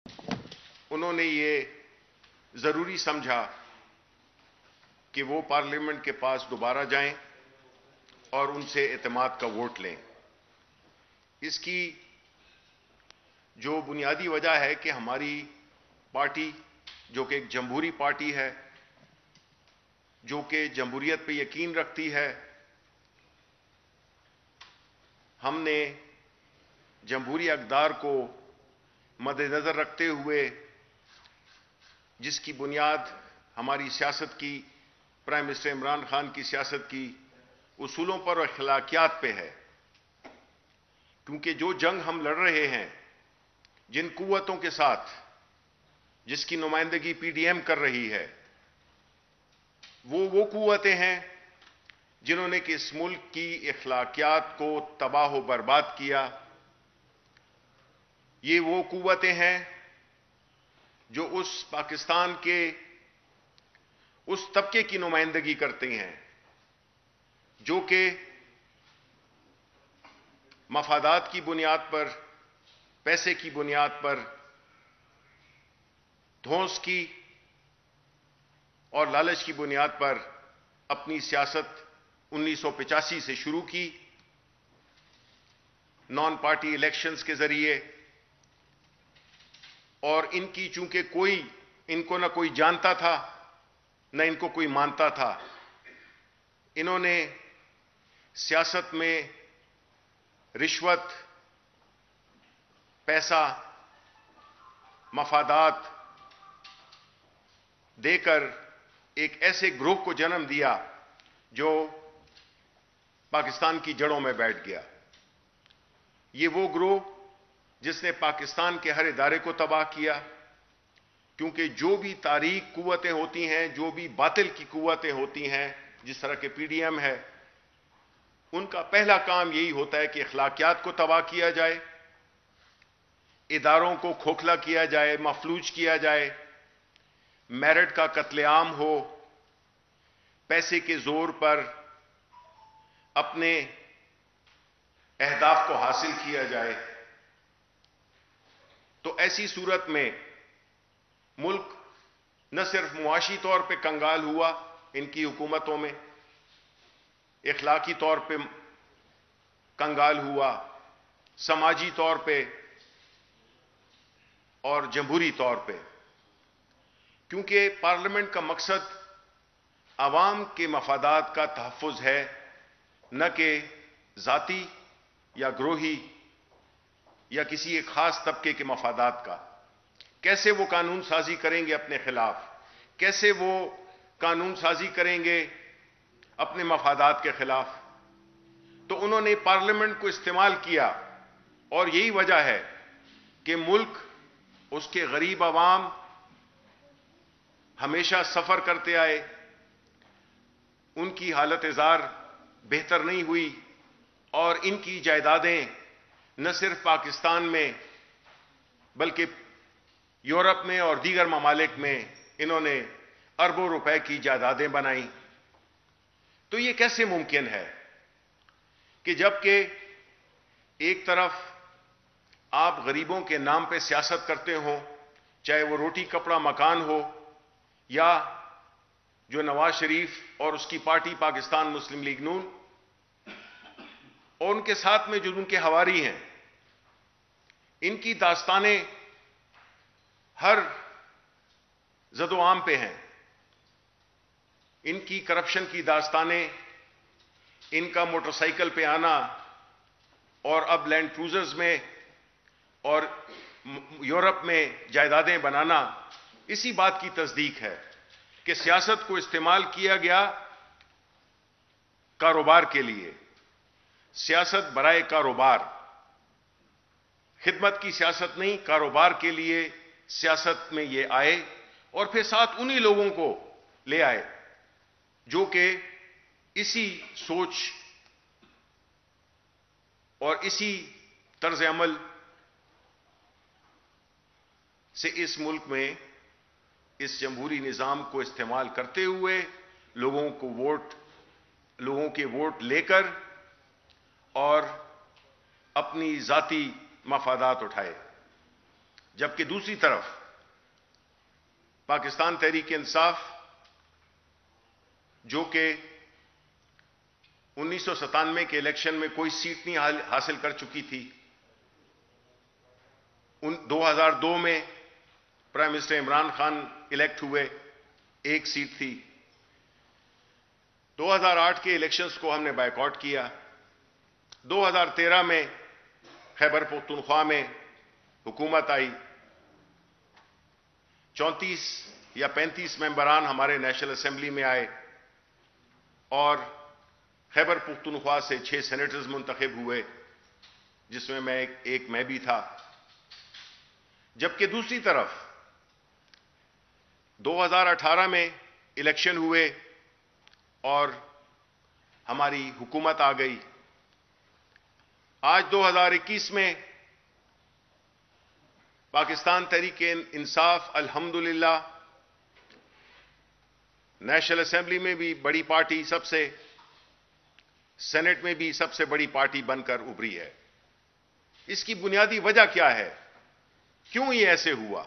उन्होंने ये जरूरी समझा कि वो पार्लियामेंट के पास दोबारा जाएं और उनसे एतमाद का वोट लें। इसकी जो बुनियादी वजह है कि हमारी पार्टी, जो कि एक जमहूरी पार्टी है, जो कि जमहूरियत पे यकीन रखती है, हमने जमहूरी अक़दार को मद्देनज़र रखते हुए, जिसकी बुनियाद हमारी सियासत की, प्राइम मिनिस्टर इमरान खान की सियासत की उसूलों पर और अखलाकियात पे है। क्योंकि जो जंग हम लड़ रहे हैं, जिन कुव्वतों के साथ, जिसकी नुमाइंदगी पीडीएम कर रही है, वो कुव्वतें हैं जिन्होंने कि इस मुल्क की अखलाकियात को तबाह व बर्बाद किया। ये वो कुव्वतें हैं जो उस पाकिस्तान के उस तबके की नुमाइंदगी करते हैं जो कि मफादात की बुनियाद पर, पैसे की बुनियाद पर, धौंस की और लालच की बुनियाद पर अपनी सियासत 1985 से शुरू की, नॉन पार्टी इलेक्शंस के जरिए। और इनकी चूंकि इनको ना कोई जानता था, न इनको कोई मानता था, इन्होंने सियासत में रिश्वत, पैसा, मफादात देकर एक ऐसे ग्रोह को जन्म दिया जो पाकिस्तान की जड़ों में बैठ गया। ये वो ग्रोह जिसने पाकिस्तान के हर इदारे को तबाह किया। क्योंकि जो भी तारीक कुव्वतें होती हैं, जो भी बातिल की कुव्वतें होती हैं, जिस तरह के पीडीएम है, उनका पहला काम यही होता है कि अखलाकियात को तबाह किया जाए, इदारों को खोखला किया जाए, मफलूज किया जाए, मेरिट का कत्लेआम हो, पैसे के जोर पर अपने अहदाफ को हासिल किया जाए। तो ऐसी सूरत में मुल्क न सिर्फ मुआशी तौर पे कंगाल हुआ इनकी हुकूमतों में, इखलाकी तौर पे कंगाल हुआ, समाजी तौर पे और जमहूरी तौर पे। क्योंकि पार्लियामेंट का मकसद आवाम के मफादात का तहफ़्फ़ुज़ है, न कि ज़ाती या ग्रोही या किसी एक खास तबके के मफादात का। कैसे वो कानून साजी करेंगे अपने खिलाफ, कैसे वो कानून साजी करेंगे अपने मफादात के खिलाफ। तो उन्होंने पार्लियामेंट को इस्तेमाल किया और यही वजह है कि मुल्क, उसके गरीब अवाम हमेशा सफर करते आए, उनकी हालत जार बेहतर नहीं हुई और इनकी जायदादें न सिर्फ पाकिस्तान में बल्कि यूरोप में और दीगर ममालिक में इन्होंने अरबों रुपए की जायदादें बनाई। तो यह कैसे मुमकिन है कि जबकि एक तरफ आप गरीबों के नाम पे सियासत करते हो, चाहे वो रोटी कपड़ा मकान हो, या जो नवाज शरीफ और उसकी पार्टी पाकिस्तान मुस्लिम लीग नून और उनके साथ में जो उनके हवारी हैं, इनकी दास्तानें हर जदोआम पे हैं। इनकी करप्शन की दास्तानें, इनका मोटरसाइकिल पे आना और अब लैंड क्रूजर्स में और यूरोप में जायदादें बनाना, इसी बात की तस्दीक है कि सियासत को इस्तेमाल किया गया कारोबार के लिए। सियासत बराए कारोबार, खिदमत की सियासत नहीं, कारोबार के लिए सियासत में ये आए और फिर साथ उन्हीं लोगों को ले आए जो कि इसी सोच और इसी तर्ज अमल से इस मुल्क में इस जमहूरी निजाम को इस्तेमाल करते हुए लोगों के वोट लेकर और अपनी जाती मफादात उठाए। जबकि दूसरी तरफ पाकिस्तान तहरीक इंसाफ, जो कि 1997 के इलेक्शन में कोई सीट नहीं हासिल कर चुकी थी, 2002 में prime minister Imran Khan elect हुए, एक सीट थी। 2008 के इलेक्शंस को हमने बायकॉट किया। 2013 में खैबर पख्तूनख्वा में हुकूमत आई। 34 या 35 मेंबरान हमारे नेशनल असेंबली में आए और खैबर पख्तूनख्वा से 6 सेनेटर्स मुंतखब हुए, जिसमें मैं भी था। जबकि दूसरी तरफ 2018 में इलेक्शन हुए और हमारी हुकूमत आ गई। आज 2021 में पाकिस्तान तहरीक इंसाफ अल्हम्दुलिल्लाह नेशनल असेंबली में भी बड़ी पार्टी, सेनेट में भी सबसे बड़ी पार्टी बनकर उभरी है। इसकी बुनियादी वजह क्या है? क्यों ये ऐसे हुआ?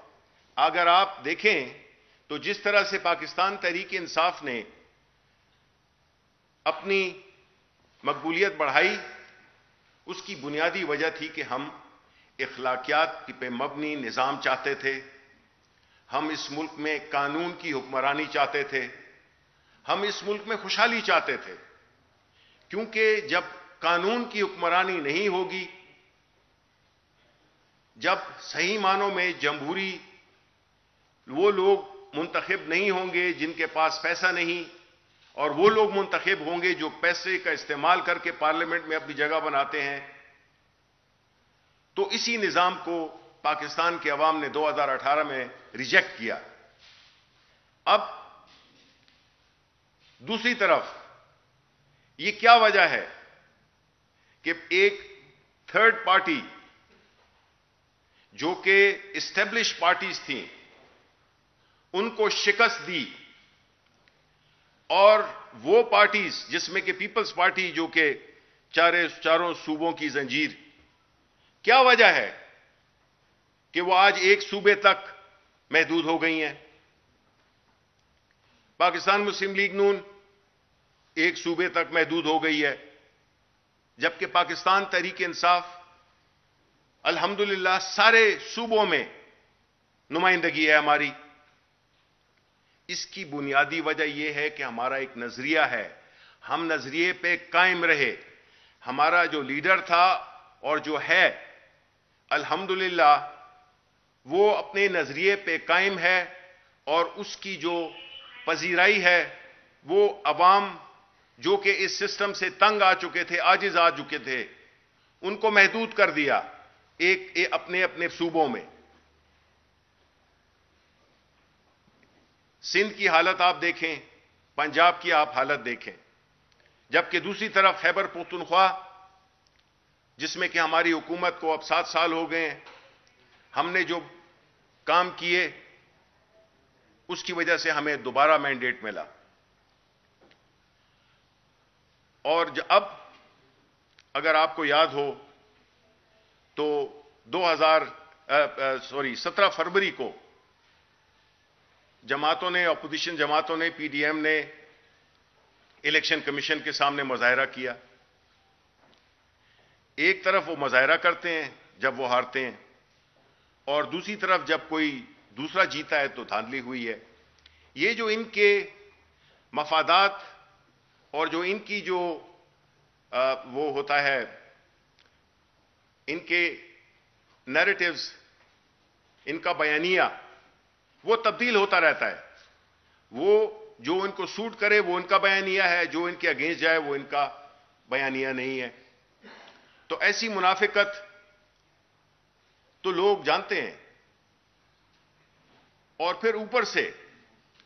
अगर आप देखें तो जिस तरह से पाकिस्तान तहरीक इंसाफ ने अपनी मकबूलियत बढ़ाई, उसकी बुनियादी वजह थी कि हम इखलाकियात पे मबनी निज़ाम चाहते थे। हम इस मुल्क में कानून की हुक्मरानी चाहते थे। हम इस मुल्क में खुशहाली चाहते थे, क्योंकि जब कानून की हुक्मरानी नहीं होगी, जब सही मानों में जमहूरी वो लोग मुंतखब नहीं होंगे जिनके पास पैसा नहीं, और वो लोग मुंतखब होंगे जो पैसे का इस्तेमाल करके पार्लियामेंट में अपनी जगह बनाते हैं, तो इसी निजाम को पाकिस्तान के अवाम ने 2018 में रिजेक्ट किया। अब दूसरी तरफ ये क्या वजह है कि एक थर्ड पार्टी जो कि एस्टेब्लिश पार्टीज थी, उनको शिकस्त दी, और वो पार्टीज जिसमें कि पीपल्स पार्टी जो कि चारों सूबों की जंजीर, क्या वजह है कि वो आज एक सूबे तक महदूद हो गई हैं? पाकिस्तान मुस्लिम लीग नून एक सूबे तक महदूद हो गई है, जबकि पाकिस्तान तहरीक इंसाफ अल्हम्दुलिल्लाह सारे सूबों में नुमाइंदगी है हमारी। इसकी बुनियादी वजह यह है कि हमारा एक नजरिया है, हम नजरिए पे कायम रहे। हमारा जो लीडर था और जो है, अल्हम्दुलिल्लाह वो अपने नजरिए पे कायम है, और उसकी जो पजीराई है वो अवाम जो कि इस सिस्टम से तंग आ चुके थे, आजिज आ चुके थे, उनको महदूद कर दिया अपने अपने सूबों में। सिंध की हालत आप देखें, पंजाब की आप हालत देखें, जबकि दूसरी तरफ खैबर पख्तूनख्वा, जिसमें कि हमारी हुकूमत को अब 7 साल हो गए हैं, हमने जो काम किए उसकी वजह से हमें दोबारा मैंडेट मिला। और अब अगर आपको याद हो तो 17 फरवरी को जमातों ने, अपोजिशन जमातों ने, पीडीएम ने इलेक्शन कमीशन के सामने मुजाहरा किया। एक तरफ वो मुजाहरा करते हैं जब वो हारते हैं, और दूसरी तरफ जब कोई दूसरा जीता है तो धांधली हुई है। ये जो इनके मफादात और जो इनकी जो वो होता है, इनके नैरेटिव्स, इनका बयानिया, वो तब्दील होता रहता है। वो जो इनको सूट करे वो इनका बयानिया है, जो इनके अगेंस्ट जाए वो इनका बयानिया नहीं है। तो ऐसी मुनाफिकत तो लोग जानते हैं। और फिर ऊपर से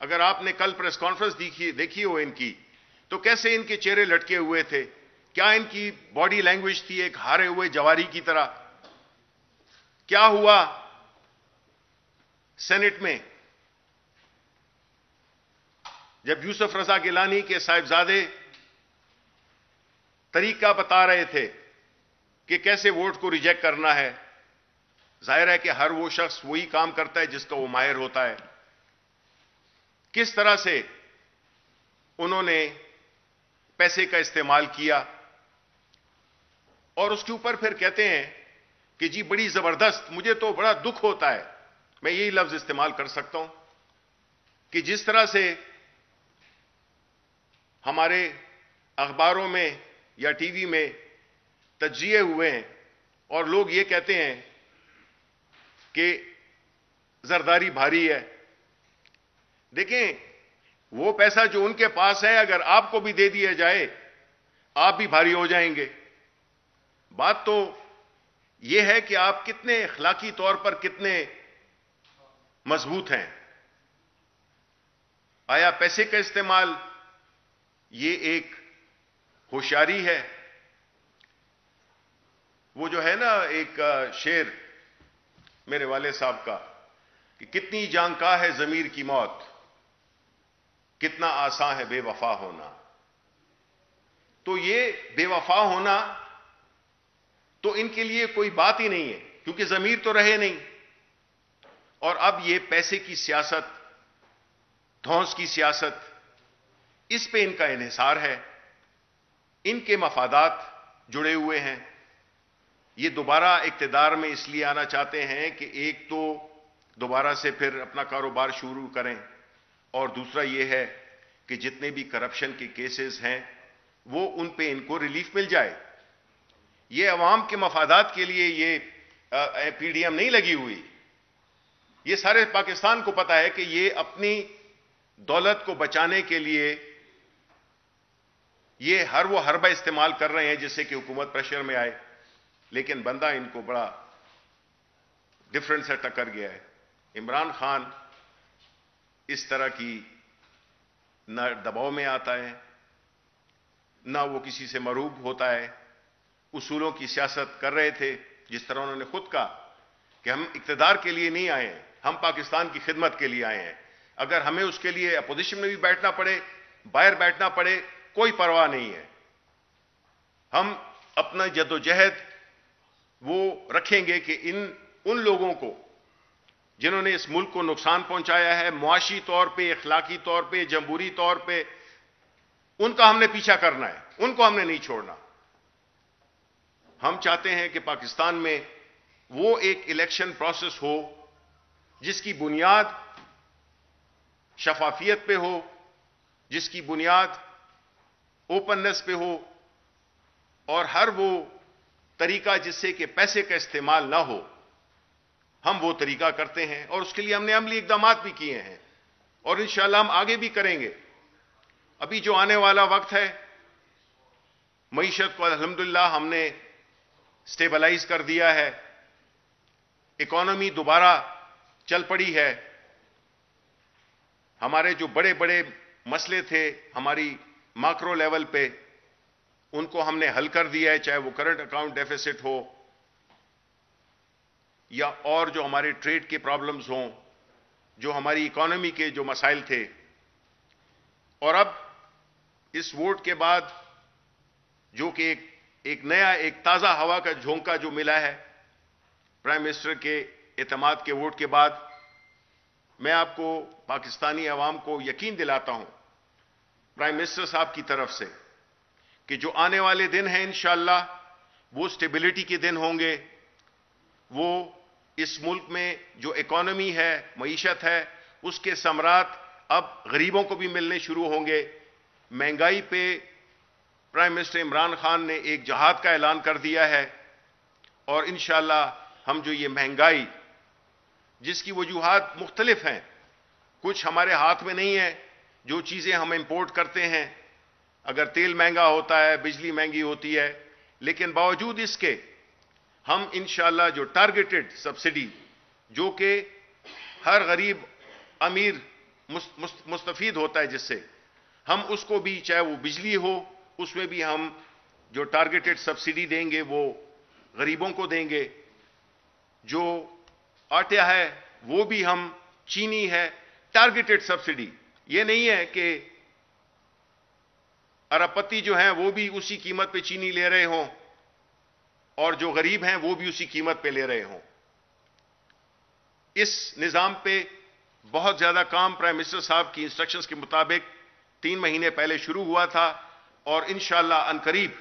अगर आपने कल प्रेस कॉन्फ्रेंस देखी हो इनकी, तो कैसे इनके चेहरे लटके हुए थे, क्या इनकी बॉडी लैंग्वेज थी एक हारे हुए जवारी की तरह। क्या हुआ सेनेट में जब यूसुफ रजा गिलानी के साहिबजादे तरीका बता रहे थे कि कैसे वोट को रिजेक्ट करना है, जाहिर है कि हर वो शख्स वही काम करता है जिसका वो माहिर होता है। किस तरह से उन्होंने पैसे का इस्तेमाल किया और उसके ऊपर फिर कहते हैं कि जी बड़ी जबरदस्त, मुझे तो बड़ा दुख होता है, मैं यही लफ्ज इस्तेमाल कर सकता हूं कि जिस तरह से हमारे अखबारों में या टीवी में तज्जिए हुए हैं और लोग ये कहते हैं कि जरदारी भारी है। देखें, वो पैसा जो उनके पास है अगर आपको भी दे दिया जाए आप भी भारी हो जाएंगे। बात तो यह है कि आप कितने अखलाकी तौर पर कितने मजबूत हैं। आया पैसे का इस्तेमाल ये एक होशियारी है? वो जो है ना एक शेर मेरे वाले साहब का कि कितनी जानका है जमीर की मौत, कितना आसान है बेवफा होना। तो ये बेवफा होना तो इनके लिए कोई बात ही नहीं है क्योंकि जमीर तो रहे नहीं। और अब ये पैसे की सियासत, धौंस की सियासत, इस पे इनका इन्हिसार है, इनके मफादात जुड़े हुए हैं। ये दोबारा इक्तिदार में इसलिए आना चाहते हैं कि एक तो दोबारा से फिर अपना कारोबार शुरू करें और दूसरा ये है कि जितने भी करप्शन के केसेस हैं वो उन पे इनको रिलीफ मिल जाए। ये अवाम के मफादात के लिए ये पीडीएम नहीं लगी हुई। ये सारे पाकिस्तान को पता है कि ये अपनी दौलत को बचाने के लिए ये हर वो हरबा इस्तेमाल कर रहे हैं जिससे कि हुकूमत प्रेशर में आए, लेकिन बंदा इनको बड़ा डिफरेंस से टक्कर गया है। इमरान खान इस तरह की न दबाव में आता है, ना वो किसी से मरूब होता है। उसूलों की सियासत कर रहे थे, जिस तरह उन्होंने खुद कहा कि हम इक्तदार के लिए नहीं आए हैं, हम पाकिस्तान की खिदमत के लिए आए हैं। अगर हमें उसके लिए अपोजिशन में भी बैठना पड़े, बाहर बैठना पड़े, कोई परवाह नहीं है। हम अपना जद्दोजहद वो रखेंगे कि उन लोगों को जिन्होंने इस मुल्क को नुकसान पहुंचाया है, मुआशी तौर पे, अखलाकी तौर पे, जमहूरी तौर पे, उनका हमने पीछा करना है, उनको हमने नहीं छोड़ना। हम चाहते हैं कि पाकिस्तान में वो एक इलेक्शन प्रोसेस हो जिसकी बुनियाद शफाफियत पे हो, जिसकी बुनियाद ओपननेस पे हो और हर वो तरीका जिससे कि पैसे का इस्तेमाल ना हो, हम वो तरीका करते हैं और उसके लिए हमने अमली इक़दामात भी किए हैं और इंशाअल्लाह हम आगे भी करेंगे। अभी जो आने वाला वक्त है, मईशत को अल्हम्दुलिल्लाह हमने स्टेबलाइज कर दिया है, इकोनॉमी दोबारा चल पड़ी है। हमारे जो बड़े बड़े मसले थे हमारी मैक्रो लेवल पे, उनको हमने हल कर दिया है, चाहे वो करंट अकाउंट डेफिसिट हो या और जो हमारे ट्रेड के प्रॉब्लम्स हों, जो हमारी इकोनॉमी के जो मसाइल थे। और अब इस वोट के बाद जो कि एक नया, एक ताजा हवा का झोंका जो मिला है प्राइम मिनिस्टर के एतमाद के वोट के बाद, मैं आपको पाकिस्तानी अवाम को यकीन दिलाता हूं प्राइम मिनिस्टर साहब की तरफ से कि जो आने वाले दिन हैं इंशाअल्लाह वो स्टेबिलिटी के दिन होंगे। वो इस मुल्क में जो इकोनॉमी है, मईशत है, उसके समरात अब गरीबों को भी मिलने शुरू होंगे। महंगाई पे प्राइम मिनिस्टर इमरान खान ने एक जहाद का ऐलान कर दिया है और इंशाअल्लाह हम जो ये महंगाई, जिसकी वजूहात मुख्तलिफ हैं, कुछ हमारे हाथ में नहीं है, जो चीजें हम इंपोर्ट करते हैं, अगर तेल महंगा होता है, बिजली महंगी होती है, लेकिन बावजूद इसके हम इंशाअल्लाह जो टारगेटेड सब्सिडी, जो कि हर गरीब अमीर मुस्तफीद होता है जिससे, हम उसको भी, चाहे वो बिजली हो, उसमें भी हम जो टारगेटेड सब्सिडी देंगे वो गरीबों को देंगे। जो आटा है वो भी हम, चीनी है, टारगेटेड सब्सिडी। ये नहीं है कि अरबपति जो हैं वो भी उसी कीमत पे चीनी ले रहे हों और जो गरीब हैं वो भी उसी कीमत पे ले रहे हों। इस निजाम पे बहुत ज्यादा काम प्राइम मिनिस्टर साहब की इंस्ट्रक्शंस के मुताबिक 3 महीने पहले शुरू हुआ था और इंशाअल्लाह अनकरीब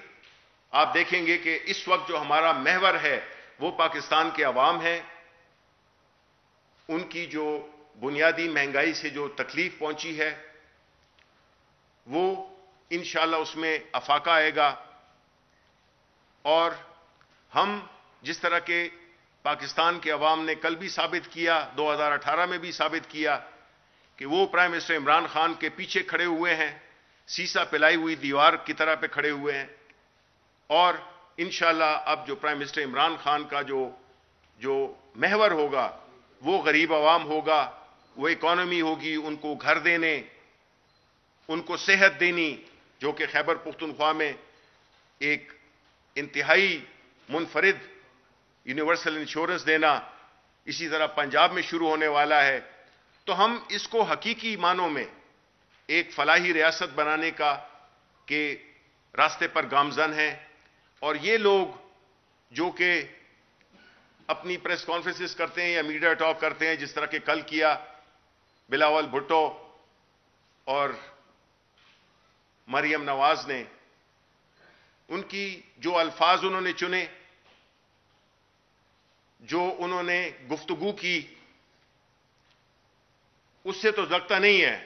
आप देखेंगे कि इस वक्त जो हमारा महवर है वो पाकिस्तान के अवाम है। उनकी जो बुनियादी महंगाई से जो तकलीफ पहुंची है वो इंशाअल्लाह उसमें अफाका आएगा। और हम जिस तरह के पाकिस्तान के अवाम ने कल भी साबित किया, 2018 में भी साबित किया कि वो प्राइम मिनिस्टर इमरान खान के पीछे खड़े हुए हैं, सीसा पिलाई हुई दीवार की तरह पे खड़े हुए हैं। और इंशाअल्लाह अब जो प्राइम मिनिस्टर इमरान खान का जो महवर होगा वो गरीब अवाम होगा, वो इकॉनमी होगी, उनको घर देने, उनको सेहत देनी, जो कि खैबर पुख्तनख्वा में एक इंतहाई मुनफरिद यूनिवर्सल इंश्योरेंस देना, इसी तरह पंजाब में शुरू होने वाला है। तो हम इसको हकीकी मानों में एक फलाही रियासत बनाने का के रास्ते पर गामजन हैं। और ये लोग जो कि अपनी प्रेस कॉन्फ्रेंसेस करते हैं या मीडिया टॉक करते हैं, जिस तरह के कल किया बिलावल भुट्टो और मरियम नवाज ने, उनकी जो अल्फाज उन्होंने चुने, जो उन्होंने गुफ्तगू की, उससे तो लगता नहीं है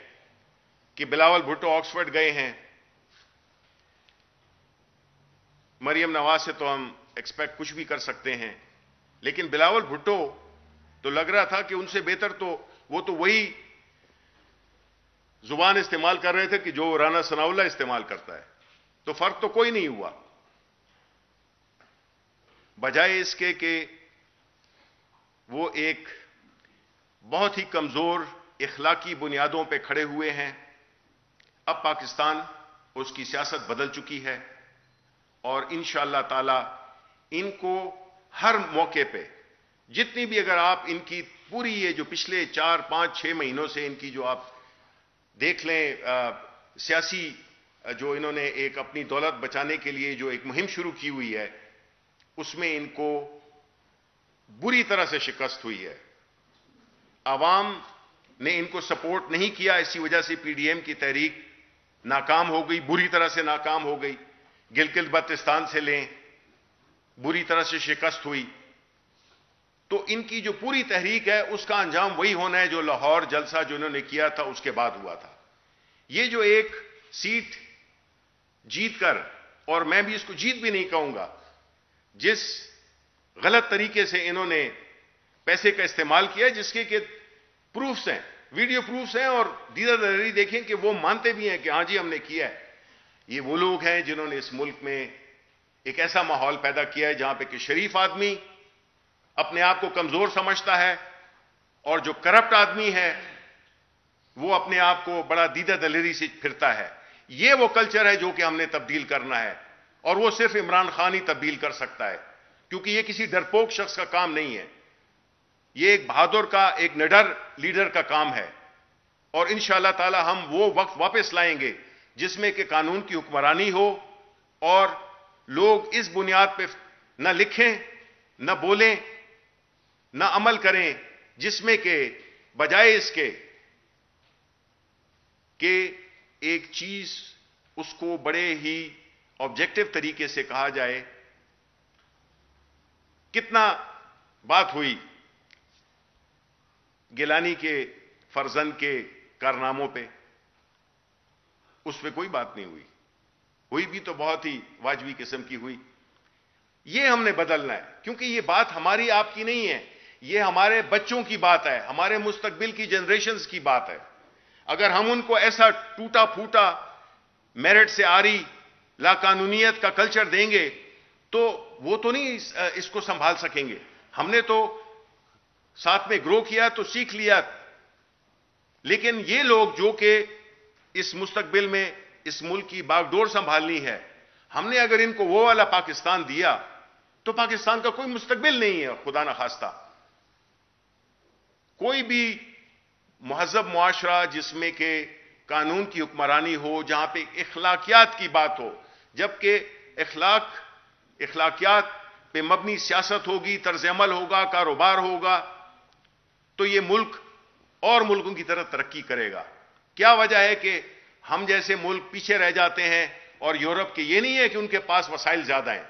कि बिलावल भुट्टो ऑक्सफोर्ड गए हैं। मरियम नवाज से तो हम एक्सपेक्ट कुछ भी कर सकते हैं, लेकिन बिलावल भुट्टो तो लग रहा था कि उनसे बेहतर तो वो तो वही जुबान इस्तेमाल कर रहे थे कि जो राना सनाउल्लाह इस्तेमाल करता है। तो फर्क तो कोई नहीं हुआ, बजाय इसके कि वो एक बहुत ही कमजोर इखलाकी बुनियादों पे खड़े हुए हैं। अब पाकिस्तान, उसकी सियासत बदल चुकी है और इंशाअल्लाह ताला इनको हर मौके पे, जितनी भी अगर आप इनकी पूरी ये जो पिछले 4, 5, 6 महीनों से इनकी जो आप देख लें सियासी जो इन्होंने एक अपनी दौलत बचाने के लिए जो एक मुहिम शुरू की हुई है, उसमें इनको बुरी तरह से शिकस्त हुई है। आवाम ने इनको सपोर्ट नहीं किया, इसी वजह से पीडीएम की तहरीक नाकाम हो गई, बुरी तरह से नाकाम हो गई। गिलगित बल्तिस्तान से लें, बुरी तरह से शिकस्त हुई। तो इनकी जो पूरी तहरीक है उसका अंजाम वही होना है जो लाहौर जलसा जो इन्होंने किया था उसके बाद हुआ था। ये जो एक सीट जीतकर, और मैं भी इसको जीत भी नहीं कहूंगा, जिस गलत तरीके से इन्होंने पैसे का इस्तेमाल किया, जिसके के प्रूफ्स हैं, वीडियो प्रूफ्स हैं, और दीदा दरी देखें कि वो मानते भी हैं कि हां जी हमने किया है। ये वो लोग हैं जिन्होंने इस मुल्क में एक ऐसा माहौल पैदा किया है जहां पे कि शरीफ आदमी अपने आप को कमजोर समझता है और जो करप्ट आदमी है वो अपने आप को बड़ा दीदा दलेरी से फिरता है। ये वो कल्चर है जो कि हमने तब्दील करना है, और वो सिर्फ इमरान खान ही तब्दील कर सकता है, क्योंकि ये किसी डरपोक शख्स का काम नहीं है। ये एक बहादुर का, एक निडर लीडर का काम है। और इंशाअल्लाह ताला हम वो वक्त वापस लाएंगे जिसमें कि कानून की हुक्मरानी हो और लोग इस बुनियाद पे न लिखें, न बोलें, न अमल करें, जिसमें कि बजाय इसके कि एक चीज उसको बड़े ही ऑब्जेक्टिव तरीके से कहा जाए। कितना बात हुई गिलानी के फर्जंद के कारनामों पे, उस पे कोई बात नहीं हुई, हुई भी तो बहुत ही वाजबी किस्म की हुई। ये हमने बदलना है, क्योंकि ये बात हमारी आपकी नहीं है, ये हमारे बच्चों की बात है, हमारे मुस्तकबिल की जनरेशंस की बात है। अगर हम उनको ऐसा टूटा फूटा मेरिट से आरी लाकानूनियत का कल्चर देंगे तो वो तो नहीं इसको संभाल सकेंगे। हमने तो साथ में ग्रो किया तो सीख लिया, लेकिन ये लोग जो कि इस मुस्तकबिल में इस मुल्क की बागडोर संभालनी है, हमने अगर इनको वो वाला पाकिस्तान दिया तो पाकिस्तान का कोई मुस्तकबिल नहीं है। खुदा ना खास्ता कोई भी महज़ब मुआशरा जिसमें के कानून की हुक्मरानी हो, जहां पे इखलाकियात की बात हो, जबकि इखलाकियात पे मबनी सियासत होगी, तर्ज अमल होगा, कारोबार होगा, तो ये मुल्क और मुल्कों की तरह तरक्की करेगा। क्या वजह है कि हम जैसे मुल्क पीछे रह जाते हैं और यूरोप के? ये नहीं है कि उनके पास वसाइल ज्यादा हैं,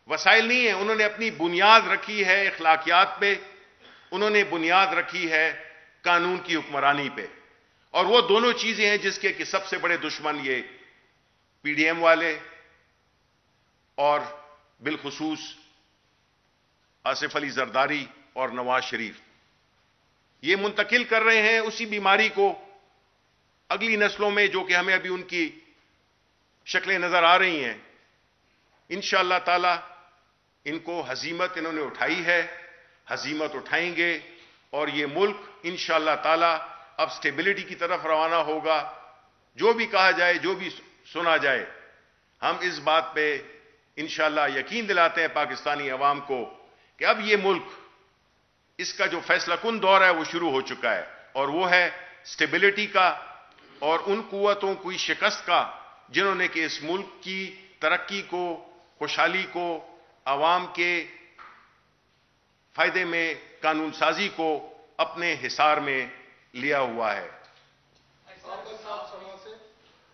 वसाइल नहीं है, उन्होंने अपनी बुनियाद रखी है इखलाकियात पे, उन्होंने बुनियाद रखी है कानून की हुक्मरानी पे। और वो दोनों चीजें हैं जिसके कि सबसे बड़े दुश्मन ये पीडीएम वाले और बिलखुसूस आसिफ अली जरदारी और नवाज शरीफ, ये मुंतकिल कर रहे हैं उसी बीमारी को अगली नस्लों में, जो कि हमें अभी उनकी शक्लें नजर आ रही हैं। इंशाअल्लाह ताला इनको हजीमत इन्होंने उठाई है, हजीमत उठाएंगे और ये मुल्क इंशाअल्लाह ताला अब स्टेबिलिटी की तरफ रवाना होगा। जो भी कहा जाए, जो भी सुना जाए, हम इस बात पे इंशाअल्लाह यकीन दिलाते हैं पाकिस्तानी अवाम को कि अब ये मुल्क, इसका जो फैसला कुन दौर है वो शुरू हो चुका है, और वो है स्टेबिलिटी का और उन कुव्वतों की शिकस्त का जिन्होंने कि इस मुल्क की तरक्की को, खुशहाली को, अवाम के फायदे में कानून साजी को अपने हिसार में लिया हुआ है।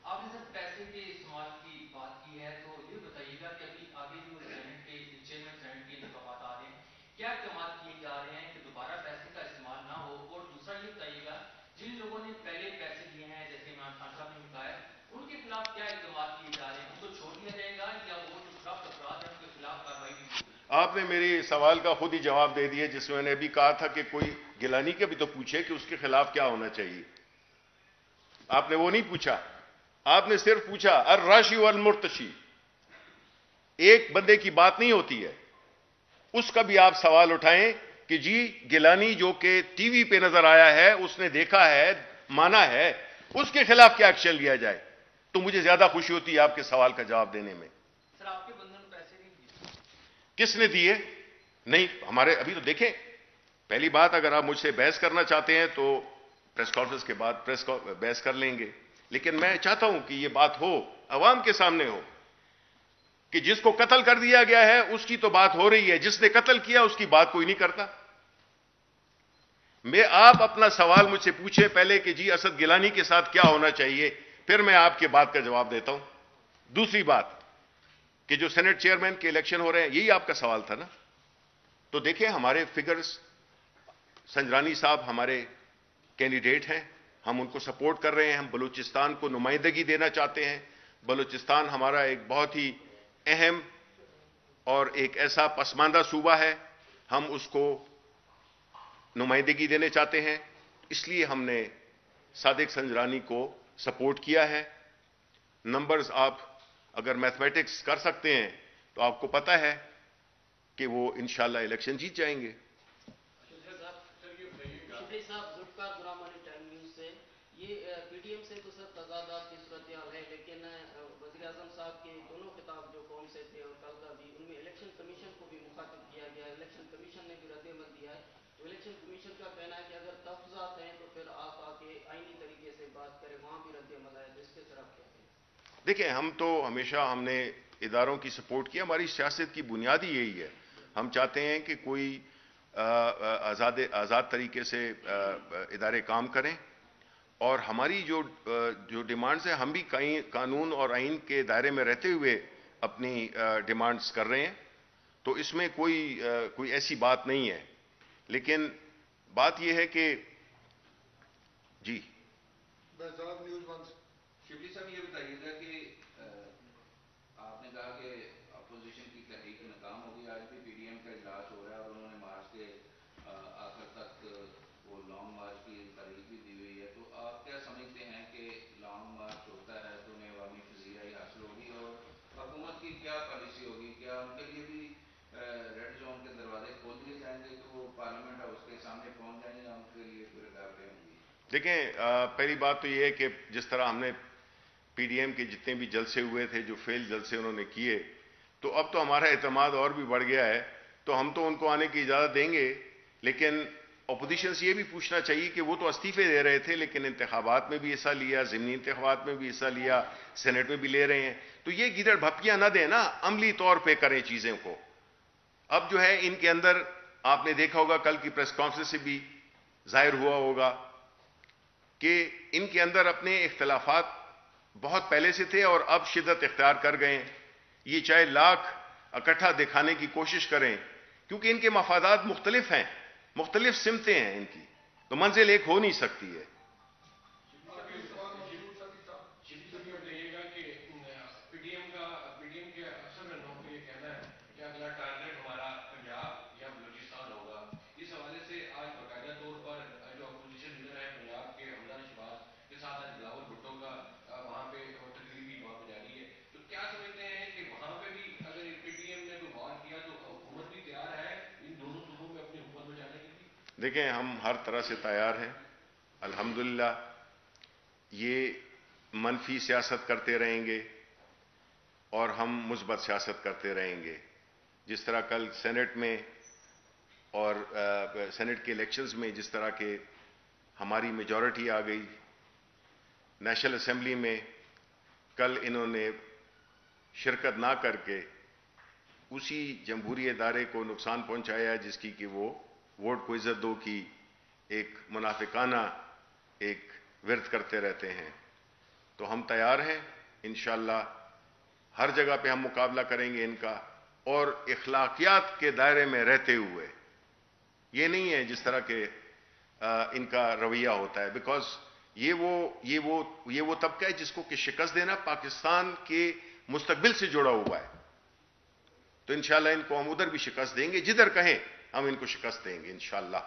आपने सर पैसे के इस्तेमाल की बात की है, तो ये बताइएगा कि अभी आगे जो सेनेट के चेयरमैन सेनेट के इंतखाबात आ रहे हैं, क्या इक़दाम किए जा रहे हैं कि दोबारा पैसे का इस्तेमाल ना हो? और दूसरा ये बताइएगा, जिन लोगों ने पहले पैसे दिए हैं, जैसे इमरान खान साहब ने बताया, उनके खिलाफ क्या इक़दाम किए जा रहे हैं? उनको छोड़ दिया जाएगा या वो जो करप्ट अपराध है उनके खिलाफ कार्रवाई की जाएगी? आपने मेरे सवाल का खुद ही जवाब दे दिया, जिसमें मैंने अभी कहा था कि कोई गिलानी के भी तो पूछे कि उसके खिलाफ क्या होना चाहिए। आपने वो नहीं पूछा, आपने सिर्फ पूछा अर राशि वल मुर्तशी। एक बंदे की बात नहीं होती है, उसका भी आप सवाल उठाएं कि जी गिलानी जो कि टीवी पे नजर आया है, उसने देखा है, माना है, उसके खिलाफ क्या एक्शन लिया जाए, तो मुझे ज्यादा खुशी होती है आपके सवाल का जवाब देने में। सर आपके बंधन पैसे नहीं दिए? किसने दिए? नहीं, हमारे अभी तो देखें। पहली बात, अगर आप मुझसे बहस करना चाहते हैं तो प्रेस कॉन्फ्रेंस के बाद बहस कर लेंगे, लेकिन मैं चाहता हूं कि यह बात हो, अवाम के सामने हो, कि जिसको कत्ल कर दिया गया है उसकी तो बात हो रही है, जिसने कत्ल किया उसकी बात कोई नहीं करता। आप अपना सवाल मुझसे पूछे पहले कि जी असद गिलानी के साथ क्या होना चाहिए, फिर मैं आपके बात का जवाब देता हूं। दूसरी बात कि जो सेनेट चेयरमैन के इलेक्शन हो रहे हैं, यही आपका सवाल था ना? तो देखिए हमारे फिगर्स, संजरानी साहब हमारे कैंडिडेट हैं, हम उनको सपोर्ट कर रहे हैं, हम बलूचिस्तान को नुमाइंदगी देना चाहते हैं। बलूचिस्तान हमारा एक बहुत ही अहम और एक ऐसा पसमानदा सूबा है, हम उसको नुमाइंदगी देने चाहते हैं, इसलिए हमने सादिक संजरानी को सपोर्ट किया है। नंबर्स आप अगर मैथमेटिक्स कर सकते हैं तो आपको पता है कि वो इंशाल्लाह इलेक्शन जीत जाएंगे। पीडीएम से तो सर तजादात की सूरत हाल है, लेकिन वज़ीर आज़म साहब के दोनों खिताब जो कौम से थे और कल का भी, उनमें इलेक्शन कमीशन को भी मुखातिब किया गया है, इलेक्शन कमीशन ने भी रद्द-ए-अमल दिया है। तो इलेक्शन कमीशन का कहना है कि अगर तहफ़्फ़ुज़ात हैं तो फिर आप आके आईनी तरीके से बात करें, वहां भी रद्द-ए-अमल आया, तो इसके तरफ क्या है? देखिए, हम तो हमेशा हमने इदारों की सपोर्ट की, हमारी सियासत की बुनियाद ही यही है। हम चाहते हैं कि कोई आज़ाद तरीके से इदारे काम करें, और हमारी जो डिमांड्स हैं, हम भी कई कानून और आइन के दायरे में रहते हुए अपनी डिमांड्स कर रहे हैं, तो इसमें कोई ऐसी बात नहीं है। लेकिन बात यह है कि जी शिबली साहब ये बताइएगा कि आपने कहा कि अपोजिशन की तहरीक नाकाम होगी, आज भी पीडीएम का इजलास हो रहा है और उन्होंने मार्च के आखिर तक वो लॉन्ग मार्च की तारीख भी दी हुई है, तो आप क्या समझते हैं कि लॉन्ग मार्च होता है तो उन्हें अवामी पजीराई हासिल होगी और हुकूमत की क्या पॉलिसी होगी? क्या उनके लिए भी रेड जोन के दरवाजे खोल दिए जाएंगे तो वो पार्लियामेंट हाउस के सामने पहुंच जाएंगे या उनके लिए कोई रुकावटें होंगी? देखें, पहली बात तो यह है कि जिस तरह हमने पीडीएम के जितने भी जलसे हुए थे, जो फेल जलसे उन्होंने किए, तो अब तो हमारा एतमाद और भी बढ़ गया है, तो हम तो उनको आने की इजाजत देंगे। लेकिन अपोजिशन से ये भी पूछना चाहिए कि वो तो इस्तीफे दे रहे थे, लेकिन इंतखाबात में भी हिस्सा लिया, ज़िमनी इंतखाबात में भी हिस्सा लिया, सेनेट में भी ले रहे हैं, तो ये गिदड़ भपकियां ना दें ना, अमली तौर पर करें चीजें को। अब जो है इनके अंदर आपने देखा होगा, कल की प्रेस कॉन्फ्रेंस से भी जाहिर हुआ होगा कि इनके अंदर अपने इख्तलाफात बहुत पहले से थे और अब शिद्दत इख्तियार कर गए हैं। ये चाहे लाख इकट्ठा दिखाने की कोशिश करें, क्योंकि इनके मफादात मुख्तलिफ हैं, मुख्तलिफ सिमतें हैं इनकी, तो मंजिल एक हो नहीं सकती है। देखें, हम हर तरह से तैयार हैं अल्हम्दुलिल्लाह। ये मनफी सियासत करते रहेंगे और हम मुस्बत सियासत करते रहेंगे। जिस तरह कल सेनेट में और सेनेट के इलेक्शंस में जिस तरह के हमारी मेजॉरिटी आ गई, नेशनल असेंबली में कल इन्होंने शिरकत ना करके उसी जमहूरी इदारे को नुकसान पहुंचाया है जिसकी कि वो वोट को इज्जत दो की एक मुनाफिकाना एक विरद करते रहते हैं। तो हम तैयार हैं, इंशाअल्लाह हर जगह पे हम मुकाबला करेंगे इनका, और इखलाकियात के दायरे में रहते हुए। ये नहीं है जिस तरह के इनका रवैया होता है, बिकॉज ये वो तबका है जिसको कि शिकस्त देना पाकिस्तान के मुस्तकबिल से जुड़ा हुआ है। तो इंशाअल्लाह इनको हम उधर भी शिकस्त देंगे, जिधर कहें हम इनको शिकस्त देंगे इंशाअल्लाह।